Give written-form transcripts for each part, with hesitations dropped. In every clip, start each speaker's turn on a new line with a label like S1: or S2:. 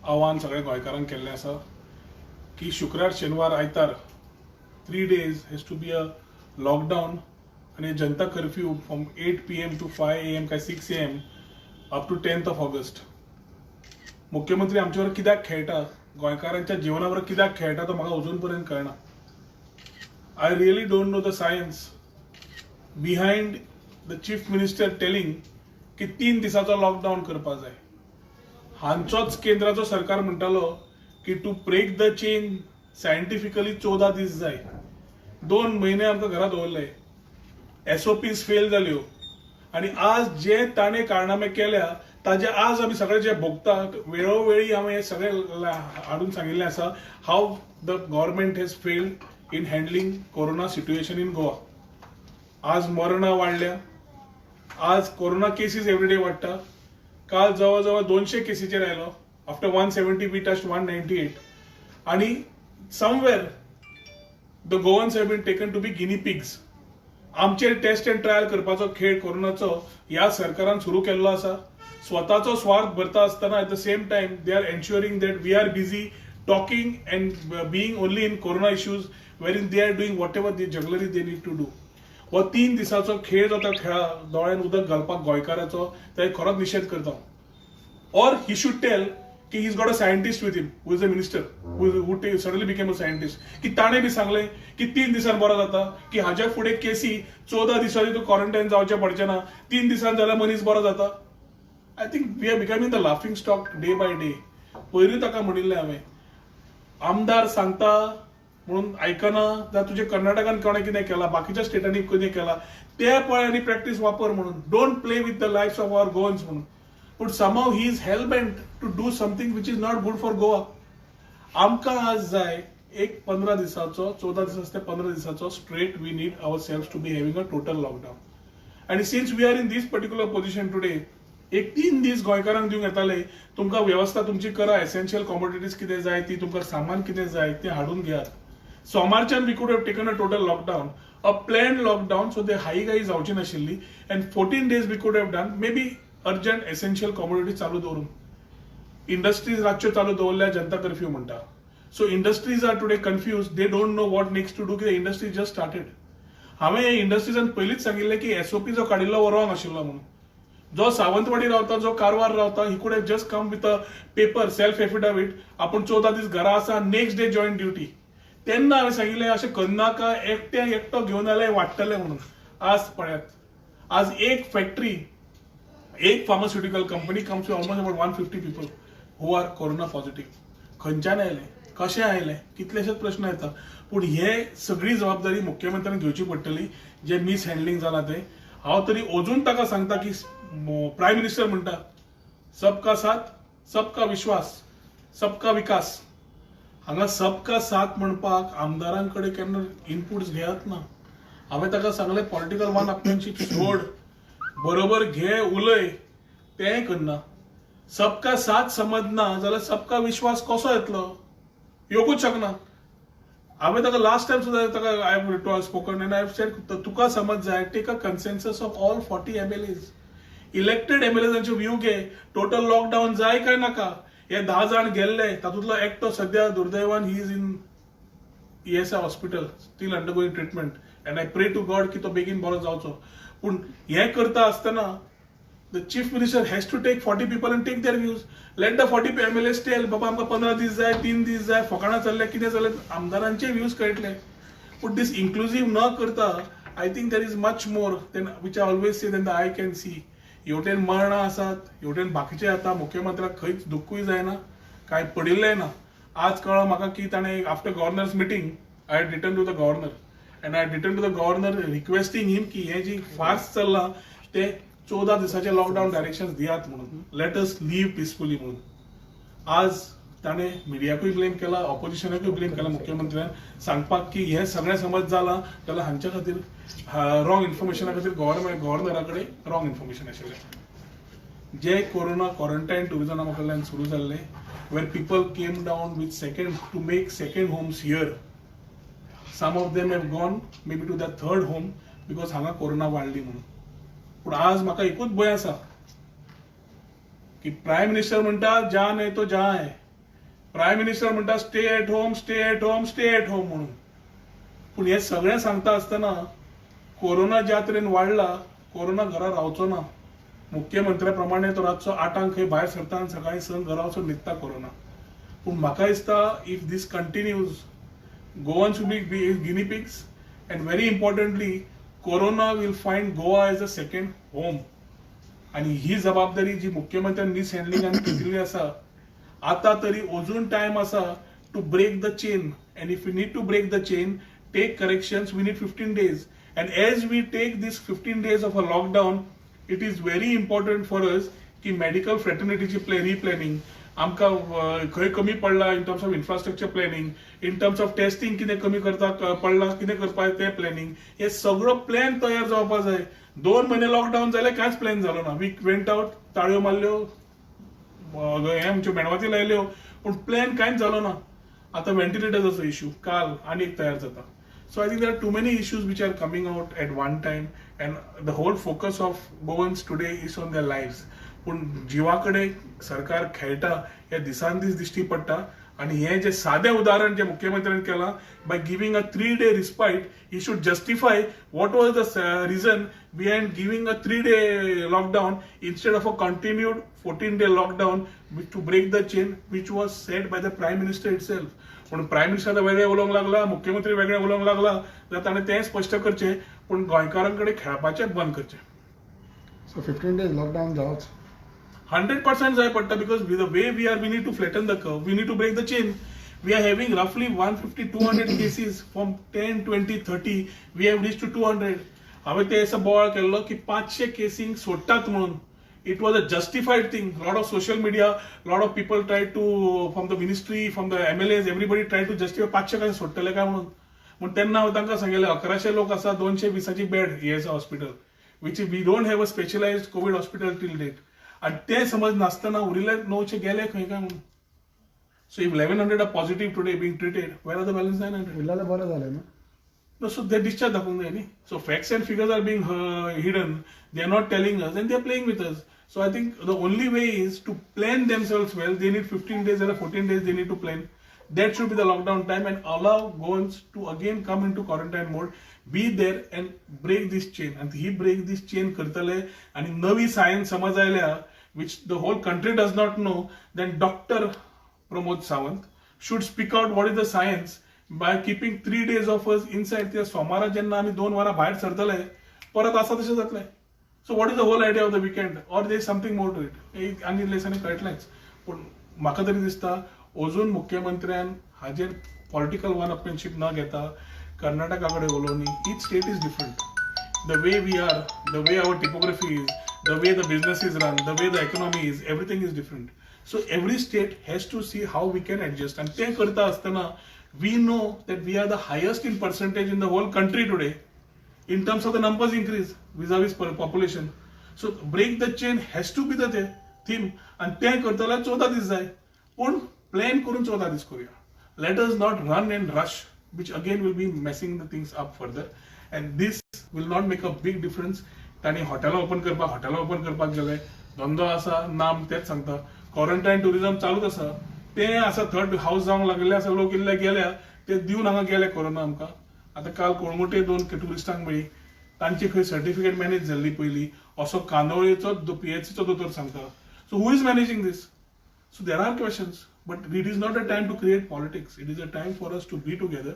S1: आव्हान सगळ्या गोंयकारांक केल्लें आसा की शुक्रार शेनवार आयतार 3 days has to be a lockdown आणि Janata curfew from 8 PM to 5 AM काय 6 AM up to 10th of August. मुख्यमंत्री आमच्यावर कित्याक खेळटा, गोंयकारांच्या जिवनावर कित्याक खेळटा तो म्हाका अजून पर्यंत कळना. I really don't know the science behind the chief minister telling की 3 दिसाचो लॉकडाऊन करपाक जाय. हांचोच केंद्राचो सरकार म्हणटालो की to break the chain scientifically 14 दीस जाय. 2 महिने आमकां घरा दवरले. SOPs फेल जाल्यो आणि आज जे ताणे कारनामे केल्या ताजे आज आमी सगळे जे भोगतात वेळोवेळी हांवें सगळे हाडून सांगिल्लें आसा how the government has failed in handling corona situation in Goa. आज मरणां वाडल्या, आज कोरोना केसीस एवरीडे वाडटा. काल जवळजवळ 200 केसीचेर आयलो. आफ्टर 170 वी टच्ड 198 आणि somewhere the Goans have been taken to be guinea pigs. आमचेर टेस्ट अँड ट्रायल करपाचो खेळ कोरोनाचो ह्या सरकारान सुरू केल्लो आसा. स्वताचो स्वार्थ भरता आसतना at the same time they are ensuring that we are busy talking and being only in corona issues wherein they are doing whatever the jugglery they need to do. हो 3 दिसाचो खेळ जो खेळा दोळ्यान उदक घालपाक गोंयकाराचो ते खरोच निशेध करता. और ही शूड टेल की he is got a scientist with him who is a minister who suddenly became a scientist की ताणें बी सांगलें की 3 दिसान बरो जाता की हाच्या फुडें केसी 14 दिसांनी तूं क्वॉरंटायन जावचें पडचें ना. 3 दिसान जाल्यार मनीस बरो जाता. I think we are becoming the laughing stock day by day. पयलीं ताका म्हणिल्लें हांवें आमदार सांगता म्हणून आयकना जाल्यार तुजे कर्नाटकान कोणें कितें केलां, बाकीच्या स्टेटांनी कितें केलां ते पळय आनी प्रॅक्टीस वापर म्हणून. Don't play with the lifes of our Goans म्हणून. But somehow he is hell-bent to do something which is not good for Goa. आमकां आज जाय एक 15 दिसाचो 14 दिसाचो ते 15 दिसाचो straight we need ourselves to be having a total lockdown. आणि since we are in this particular position today एक 3 दीस गोंयकारांक दिवंक येताले तुमकां व्यवस्था तुमची करा. एसेन्शियल कॉमोडिटीज कितें जाय ती तुमकां सामान कितें जाय तें हाडून घेयात. सोमारच्यान we could have taken a total lockdown, a planned lockdown so दे हाई जावची नाशिल्ली. And 14 days we could have done maybe urgent essential commodities चालू दवरून. इंडस्ट्रीज रातच्यो चालू दवरल्या जनता कर्फ्यू म्हणटा. So industries are today confuse. They don't know what next to do कित्याक इंडस्ट्री जस्ट स्टार्टेड. हांवें हे इंडस्ट्रीजान पयलींच सांगिल्लें की SOP जो काडिल्लो हो रॉंग आशिल्लो म्हणून. जो सावंतवाडी रावता जो कारवार रावता he could have just come with a paper self affidavit आपूण 14 दीस घरा आसा नेक्स्ट डे जॉईन ड्युटी. तेन्ना हांवें सांगिल्लें अशें करनाका एकटो घेवन आयल्यार वाडटलें म्हणून. आज पळयात आज एक फॅक्टरी एक pharmaceutical company comes to almost about 150 people who are corona positive. खंयच्यान आयले, कशें आयले, कितलेशेच प्रश्न येतात. पूण हे सगळी जबाबदारी मुख्यमंत्र्यान घेवची पडटली जे मिस हँडलिंग जालां तें. हांव तरी अजून ताका सांगता की प्रायम मिनिस्टर म्हणटा सबका साथ सबका विश्वास सबका विकास. हांगा सबका साथ म्हणपाक आमदारांकडे केन्ना इनपुट्स घेयात ना. हांवें ताका सांगलें पॉलिटिकल वन अपमेनशीप सोड, बरोबर घे उलय, तेंय करना. सबका साथ समजना जाल्यार सबका विश्वास कसो येतलो, येवंकूच शकना. हांवें ताका लास्ट टायम सुद्दां ताका I have spoken and I have said तुका समज जाय take a consensus of all 40 MLAs. Elected MLAजांचे व्यू घे. टोटल लॉकडाऊन जाय काय नाका. हे 10 जाण गेल्ले तातूंतलो एकटो सध्या दुर्दैवान he is in ESI hospital still undergoing treatment and I pray to God की तो बेगीन बरो जावचो. पूण हें करता आसतना the chief minister has to take 40 people and take their views. Let the 40 MLAs tell बाबा आमकां 15 दीस जाय 3 दीस जाय फकाणां चल्ले कितें जालें आमदारांचे व्ह्यूज कळटले. पूण दीस इन्क्लुझिव्ह न करता I think there is much more than which I always say than the eye can see. हेवटेन मरणां आसात, हेवटेन बाकीचे आता मुख्यमंत्र्याक खंयच दुख्खूय जायना, कांय पडिल्लें ना. आज कळ्ळें म्हाका की ताणें after governor's meeting I had return to the governor and I had return to the governor requesting him की हे जी फास्ट चल्लां ते 14 दिसाचे लॉकडाऊन डायरेक्शन दियात म्हणून. लेट अस लीव पिसफुली म्हणून. आज ताणें मिडियाकूय ब्लेम केला, ऑपोजिशनाकूय ब्लेम केला मुख्यमंत्र्यान सांगपाक की हे सगळें समज जालां जाल्यार हांच्या खातीर रॉंग इन्फॉर्मेशना खातीर गव्हर्नरा कडेन रॉंग इन्फॉर्मेशन आशिल्लें. जे कोरोना क्वॉरंटायन टुरिझमा कडल्यान सुरू जाल्ले where people came down with second to make second homes here. Some of them have gone maybe to the third home because हांगा कोरोना वाडली म्हणून. पूण आज म्हाका एकूच भंय आसा की प्रायम मिनिस्टर म्हणटा जान है तो जहां है. प्रायम मिनिस्टर म्हणटा stay at home, stay at home, stay at home म्हणून. पूण हे सगळें सांगता आसतना कोरोना ज्या तरेन वाडला, कोरोना घरा रावचो ना. मुख्यमंत्र्या प्रमाणे तो रातचो 8 खंय भायर सरता आनी सकाळी 6 घरा वचून न्हिदता कोरोना. पूण म्हाका दिसता if this continues, Goans will be guinea pigs and very importantly corona will find Goa as a second home. आणि ही जबाबदारी जी मुख्यमंत्र्यांनी मिसहँडलिंगान घेतिल्ली आसा, आता तरी अजून टाइम आसा to break the chain. And if we need to break the chain, take corrections, we need 15 days. And as we take this 15 days of a lockdown, it is very important for us की medical fraternity ची replanning, आमका खंय कमी पडला in terms of infrastructure planning, in terms of testing कितें कमी करता पडला, कितें करपा ते प्लॅनिंग, हे सगळो प्लॅन तयार जावपा जाय. 2 महिने लॉकडाऊन जाले, कांयच प्लॅन जालो ना. वी वेंट आउट, ताळयो मारल्यो, हे आमच्यो मेणवाती लायल्यो, पूण प्लॅन कांयच जालो ना. आता व्हेंटिलेटर्साचो इश्यू काल आनी एक तयार जाता. So I think there are too many issues which are coming out at one time, and the whole focus of Goans today is on their lives. पण जीवाकडे सरकार खेळटा हे दिसान दीस दिश्टी पडटा. आणि हे जे साधे उदाहरण जे मुख्यमंत्र्यांनी केला, by giving a 3-day respite, he should justify what was the reason behind giving a 3-day lockdown instead of a continued 14-day lockdown to break the chain, which was said by the Prime Minister itself. पण prime minister वेगळे उलोवंक लागला, मुख्यमंत्री वेगळे उलोवंक लागला, जाल्यार ताणें तें स्पश्ट करचें, पूण गोंयकारांकडे खेळपाचें बंद करचें.
S2: सो 15 days लॉकडाऊन जावच
S1: 100% जाय पडटा, because the way we need to flatten the curve, we need to break the chain. We are having roughly 150-200 cases from 10, 20, 30. We have reached to 200. हांवें ते असो बोवाळ केल्लो की 500 केसींक सोडटात म्हणून. It was a justified thing. Lot of social media, lot of people tried to, from the ministry, from the MLAs, everybody tried to justify 500 काय सोडटले काय म्हणून. म्हण तेन्ना हांवें तांकां सांगलें 1100 लोक आसा, 220 bed ES hospital, which we don't have a specialized COVID hospital till date. आणि ते समज नासतना उरिल्ले 900 गेले खंय काय म्हणून. So if 1100 are positive today being treated, where are the balance 900?
S2: उरलेले बरं झाले ना.
S1: No, so they discharge दाखवूंक जाय न्ही. So facts and figures are being hidden. They are not telling us, and they are playing with us. So I think the only way is to plan themselves well. They need 15 days or 14 days. They need to plan. That should be the lockdown time, and allow Goans to again come into quarantine mode, be there and break this chain. And he break this chain करतले आणि नवी science समज आयल्या, which the whole country does not know. Then Dr. Pramod Sawant should speak out what is the science by keeping 3 days of us inside. त्या सोमारा जेन्ना आमी 2 वरां भायर सरतले, परत आसा तशें जातलें. So what is the whole idea of the weekend, or there is something more to it? एक आनी लेसांनी कळटलेंच. पूण म्हाका तरी दिसता अजून मुख्यमंत्र्यान हाजेर पॉलिटिकल वन अपमेनशीप न घेता कर्नाटका कडेन उलोवनी. Each state is different. The way we are, the way our topography is, the way the business is run, the way the economy is, everything is different. So every state has to see how we can adjust. And ते करता असताना we know that we are the highest in percentage in the whole country today in terms of the numbers increase vis-a-vis population. So break the chain has to be the theme. And ते करताला 14 दीस जाय. पण plan करून 14 दीस करूया. Let us not run and rush, which again will be messing the things up further. And this will not make a big difference. ताणी हॉटेलां open करपाक गेले, धंदो आसा, नाम तेच सांगता. क्वारंटायन टुरिझम चालूच आसा, ते आसा थर्ड हाऊस जावंक लागले आसा, लोक इल्ले गेल्या, ते दिवन हांगा गेले कोरोना आमकां. आतां काल कोळंगुटे 2 टुरिस्टांक मेळ्ळी, तांची खंय सर्टिफिकेट मॅनेज जाल्ली पयलीं, असो कांदोळेचो PHCचो दोतोर सांगता. So who is managing this? So there are questions, but it is not a time to create politics. It is a time for us to be together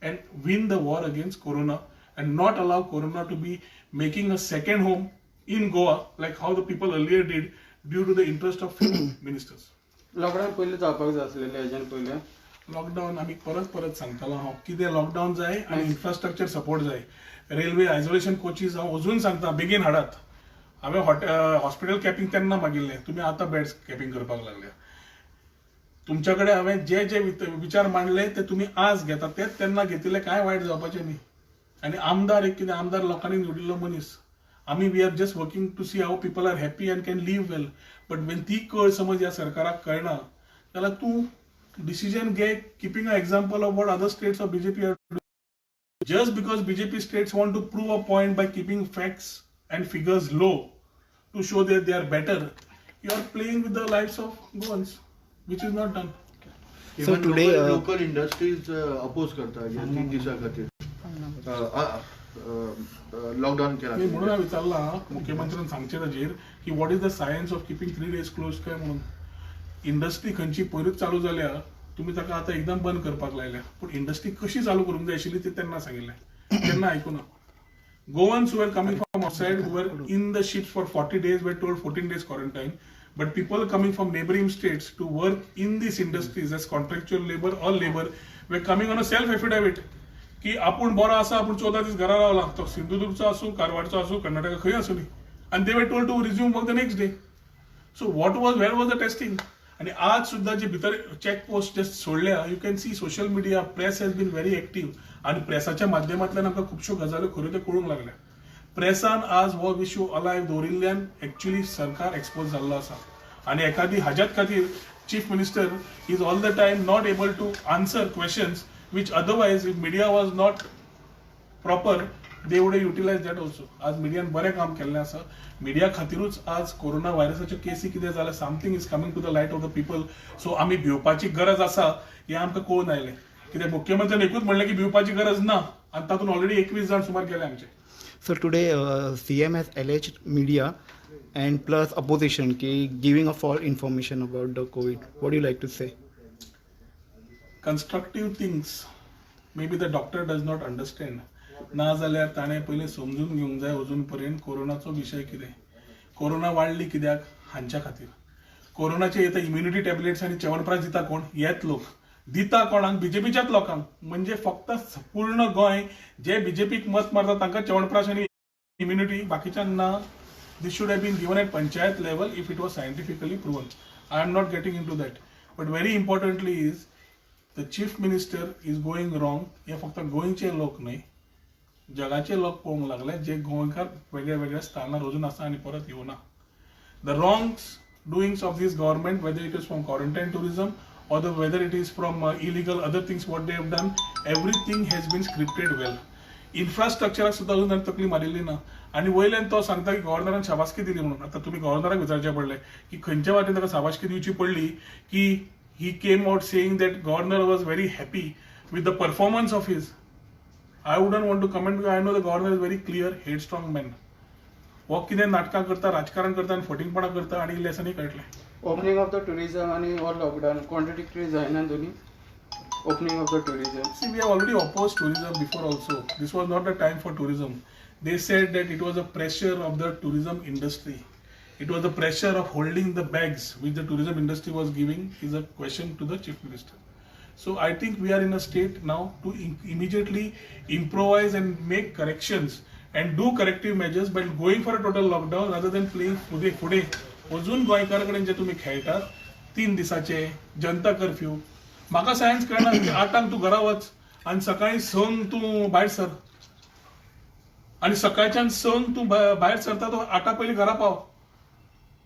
S1: and win the war against corona and not allow corona to be making a second home in Goa like how the people earlier did due to the interest of few ministers.
S3: Lockdown पहिले जावपाक जाय आसलेलें हेच्यान पयलें.
S1: Lockdown आमी परत सांगतालो हांव, कितें लॉकडाऊन जाय आनी इन्फ्रास्ट्रक्चर सपोर्ट जाय. रेल्वे आयसोलेशन कोचीस हांव अजून सांगता बेगीन हाडात. हांवें हॉस्पिटल कॅपिंग तेन्ना मागिल्लें, तुमी आतां बेड्स कॅपिंग करपाक लागल्या. तुमच्या कडेन हांवें जे विचार मांडले ते तुमी आज घेता, तेच तेन्ना घेतिल्ले कांय वायट जावपाचें न्ही. आनी आमदार एक कितें, आमदार लोकांनी निवडिल्लो मनीस. आमी we are just working to see how people are happy and can live well. But when ती कळ समज ह्या सरकाराक कळना, जाल्यार तूं डिसिजन घे keeping a example of what other states of BJP are doing. Just because BJP states want to prove a point by keeping facts and figures low to show that they are better, you are playing with the lives of Goans, which is not done.
S4: So today,
S5: local industries oppose करता या 3 दिसा खातीर lockdown केला
S1: मी म्हणून विचारला मुख्यमंत्र्यांनी सांगचे ताजेर की what is the science of keeping 3 days close काय म्हणून. इंडस्ट्री खंयची पयरूच चालू जाल्या तुम्ही ताका आतां एकदम बंद करपाक लायल्या, पूण इंडस्ट्री कशी चालू करूंक जाय आशिल्ली ती तेन्ना सांगिल्लें, तेन्ना आयकुना. Goans who were coming from outside, who were in the ships for 40 days, were told 14 days quarantine. But people coming from neighboring states to work in these industries as contractual labor or labor were coming on a self-affidavit. की आपण बरो आसा, आपण 14 दीस घरा रावला, तो सिंधुदुर्गचो आसूं, कारवारचो आसूं, कर्नाटका खंय आसूं न्ही. And they were told to resume work the next day. So where was the testing? आणि आज सुद्धा जे भितर चेक पोस्ट जे सोडल्या, you can see social media, press has been very active आणि प्रेसाच्या माध्यमांतल्यान आमकां खुबश्यो गजाल्यो खऱ्यो त्यो कळूंक लागल्या. प्रेसान आज हो विशू अलायव्ह दवरिल्ल्यान एक्च्युअली सरकार एक्सपोज जाल्लो आसा आणि एखादी हाज्याच खातीर chief minister is all the time not able to answer questions which otherwise if media was not proper they would have utilized that also. आज मिडियान बरें काम केल्लें आसा. मिडिया खातीरूच आज कोरोना व्हायरसाच्यो केसी कितें जाल्या, something is coming to the light of the people. So आमी भिवपाची गरज आसा हें आमकां कळून आयलें. कित्याक मुख्यमंत्र्यान एकूच म्हणलें की भिवपाची गरज ना आनी तातूंत ऑलरेडी 21 जाण सुमार गेले आमचे.
S4: so today CM has alleged media and plus opposition ki giving a false information about the COVID. What do you like to say?
S1: Constructive things maybe the doctor does not understand. ना जाल्यार ताणें पयलीं समजून घेवंक जाय अजून पर्यंत कोरोनाचो विशय कितें. कोरोना वाडली कित्याक? हांच्या खातीर. कोरोनाचे येता इम्युनिटी टॅबलेट्स आनी च्यवनप्राश दिता कोण? हेच लोक. दिता कोणाक? बीजेपीच्याच लोकांक. म्हणजे फक्त पूर्ण गोंय जे बीजेपीक मत मारता तांकां च्यवनप्राश आनी इम्युनिटी, बाकीच्यांक ना. This should have been given at panchayat level if it was scientifically proven. I am not getting into that. But very importantly is the chief minister is going wrong. हे फक्त गोंयचे लोक न्हय, जगाचे लोक पळोवंक लागले जे गोंयकार वेगळ्या वेगळ्या स्थानार अजून आसा आनी परत येवना. The wrongs doings of this government, whether it is from quarantine tourism or whether it is from illegal other things what they have done, everything has been scripted well. इन्फ्रास्ट्रक्चराक सुद्धा अजून तकली मारिल्ली ना आणि वयल्यान तो सांगता की गव्हर्नरान शाबासकी दिली म्हणून. आता तुम्ही गव्हर्नराक विचारचें पडलें की खंयच्या वाटेन ताका शाबासकी दिवची पडली की he came out saying that governor was very happy with the performance of his. I wouldn't want to comment. I know the governor is very clear head strong man. हो कितें नाटकां करता, राजकारण करता आनी फटिंगपणां करता आनी इल्लेसांनी कळटलें.
S3: ओपनिंग ऑफ द टुरिझम आणि ऑर लॉकडाऊन कॉन्ट्रडिक्टरी जायना दोन्ही. Opening of the tourism.
S1: See, we have already opposed tourism before also. This was not the time for tourism. They said that it was a pressure of the tourism industry. It was the pressure of holding the bags which the tourism industry was giving is a question to the chief minister. So I think we are in a state now to immediately improvise and make corrections and do corrective measures by going for a total lockdown rather than playing पुढे अजून गोंयकार कडेन जे तुम्ही खेळटात 3 दिसाचे जनता curfew. म्हाका science कळना की 8 तूं घरा वच आनी सकाळी 6 तूं भायर सर आणि सकाळच्यान 6 तूं भायर सरता तो 8 पयलीं घरा पाव.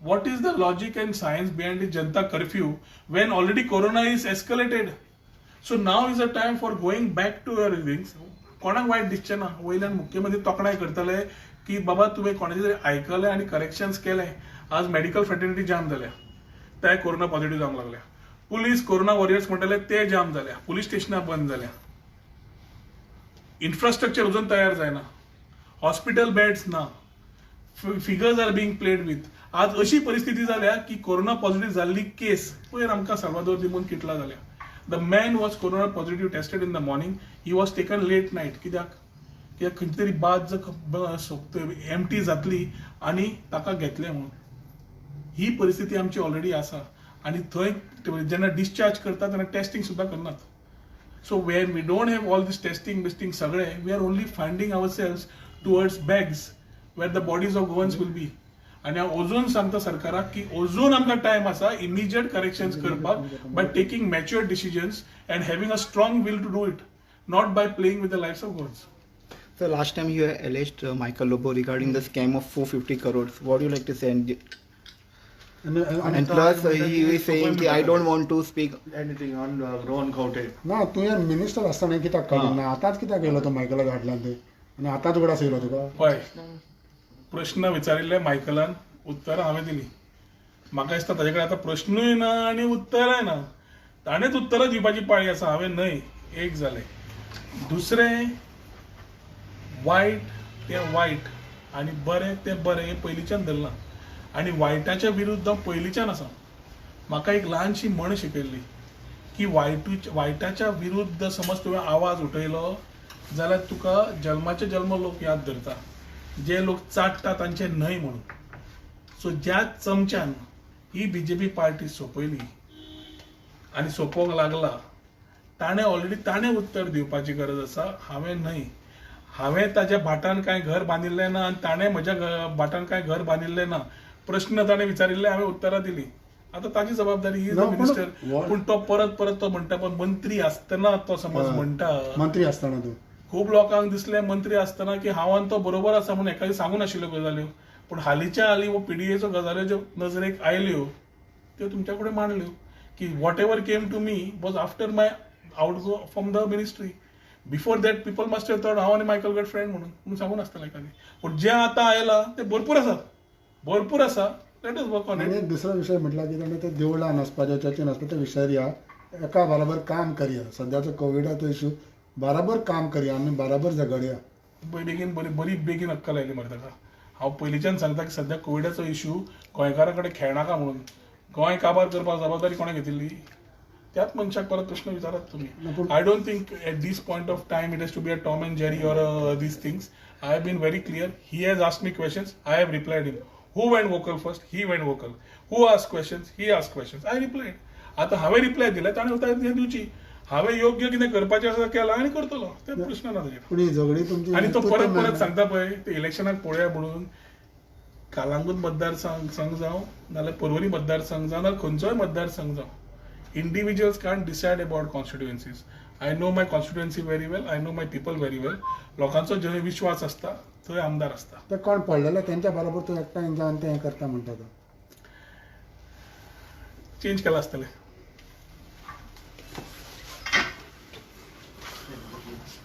S1: What is the logic and science behind the जनता curfew when already corona is escalated. So now is a time for going back to your things. कोणाक वायट दिसचें ना. वयल्यान मुख्यमंत्री तोखणाय करतले की बाबा तुवें कोणाचें तरी आयकलें आनी करेक्शन्स केलें. आज मेडिकल फ्रेटर्निटी जाम जाल्या, ते कोरोना पॉझिटिव्ह जावंक लागल्या. पुलीस कोरोना वॉरियर्स म्हणटले ते जाम जाल्या, पुलीस स्टेशनां बंद जाल्या. इन्फ्रास्ट्रक्चर अजून तयार जायना, हॉस्पिटल बेड्स ना, figures are being played with. आज अशी परिस्थिती जाल्या की कोरोना पॉझिटिव्ह जाल्ली केस पयर आमकां साल्वादोर दिमून किटला जाल्या. The man was corona positive tested in the morning. He was taken late night. कित्याक खंयची तरी बाद एम्प्टी जातली आनी ताका घेतलें म्हणून. ही परिस्थिती आमची ऑलरेडी आसा आणि थंय जेन्ना डिस्चार्ज करता तेन्ना टेस्टिंग सुद्दां करनात. So when we don't have all this testing सगळें we are only finding ourselves towards bags where the bodies of Goans will be. आणि हांव अजून सांगता सरकाराक की अजून आमकां टायम आसा इमिजिएट करेक्शन्स करपाक by taking mature decisions and having a strong will to do it, not by playing with the lifes of Goans.
S4: So last time you alleged Michael Lobo regarding the scam of 450 crores. What do you like to say? And plus he is saying I don't want to speak
S5: anything on Rohan Khawte.
S2: ना तू यार minister असताना कित्याक काडून ना आतांच कित्याक गेलो तो मायकलाक हाडला ते आनी आतांच उगडास येयलो तुका.
S1: पळय प्रश्न विचारिल्ले मायकलान, उत्तरां हांवें दिलीं. म्हाका दिसता ताजे कडेन आतां प्रश्नूय ना आनी उत्तराय ना. ताणेच उत्तरां दिवपाची पाळी आसा. हांवें न्हय. एक जालें. दुसरें वायट तें वायट आनी बरें तें बरें हें पयलींच्यान धरलां. आनी वायटाच्या विरुद्ध हांव पयलींच्यान आसा. म्हाका एक ल्हानशी म्हण शिकयल्ली की वायटाच्या विरुद्ध समज तुवें आवाज उठयलो जाल्यार तुका जल्माचे जल्म लोक याद धरता. जे लोक चाटता तांचे न्हय म्हणून. सो ज्या चमच्यान ही बीजेपी पार्टी सोंपयली आनी सोंपोवंक लागला ताणें उत्तर दिवपाची गरज आसा. हांवें न्हय. हांवें ताज्या भाटान कांय घर बांदिल्लें ना आनी ताणें म्हज्या भाटान कांय घर बांदिल्लें ना. प्रश्न ताणें विचारिल्ले हांवें उत्तरां दिलीं. आतां ताजी जबाबदारी ही
S2: No,
S1: मिनिस्टर.
S2: what-
S1: पूण तो परत तो म्हणटा. पण मंत्री आसतना तो समज म्हणटा.
S2: मंत्री असताना तो
S1: खूब लोकांक दिसलें मंत्री आसतना की हांव आनी तो बरोबर आसा म्हणून एकाकी सांगूं नाशिल्ल्यो गजाल्यो. पूण हालींच्या हालीं वो पीडीएच्यो गजाल्यो ज्यो नजरेक आयल्यो त्यो तुमच्या कडेन मांडल्यो की whatever came to me was after my outgo from the ministry. Before that people must have thought हांव आनी मायकल गट फ्रेंड म्हणून सांगूं नासतलें एकाकी. पूण जें आतां आयलां तें भरपूर आसा. लेट अस वर्क ऑन
S2: आनी
S1: इट.
S2: एक दुसरो विशय म्हटला की ताणें ते देवळान वचपाचें चर्चीन वचपाचें विसरया. एका बराबर काम करया. सद्याचो कोविडाचो इश्यू बराबर काम करया आमी बराबर झगडया.
S1: बरी बेगीन अक्कल आयली मरे ताका. हांव पयलींच्यान सांगता की सद्या कोविडाचो इश्यू गोंयकारां कडेन खेळनाका म्हणून. गोंय काबार करपाक जबाबदारी कोणें घेतिल्ली? त्याच मनशाक परत प्रश्न विचारात तुम्ही. I don't think at this point of time it has to be a Tom and Jerry or these things. I have been very clear. He has asked me questions. I have replied him. Who went vocal first? He went vocal. Who asked questions? He asked questions. I replied. आतां हांवें reply दिले ताणें उत्तर दिवची. हांवें योग्य कितें करपाचें आसा केलां आनी करतलो. ते प्रश्न ना ताजेर.
S2: पूण ही झगडी तुमची
S1: आनी तो परत सांगता पळय ते इलेक्शनाक पळोवया म्हणून. कालांगूट मतदारसंघ जावं नाल्यार पर्वरी मतदारसंघ जावं नाल्यार खंयचोय मतदारसंघ जावं. Individuals can't decide about constituencies. I know my constituency very well. I know my people very well. लोकांचो जो विश्वास आसता थंय आमदार आसता.
S2: ते कोण पडलेले तेंच्या बरोबर तूं एकठांय जावन तें हें करता म्हणटा तो.
S1: चेंज केला आसतलें.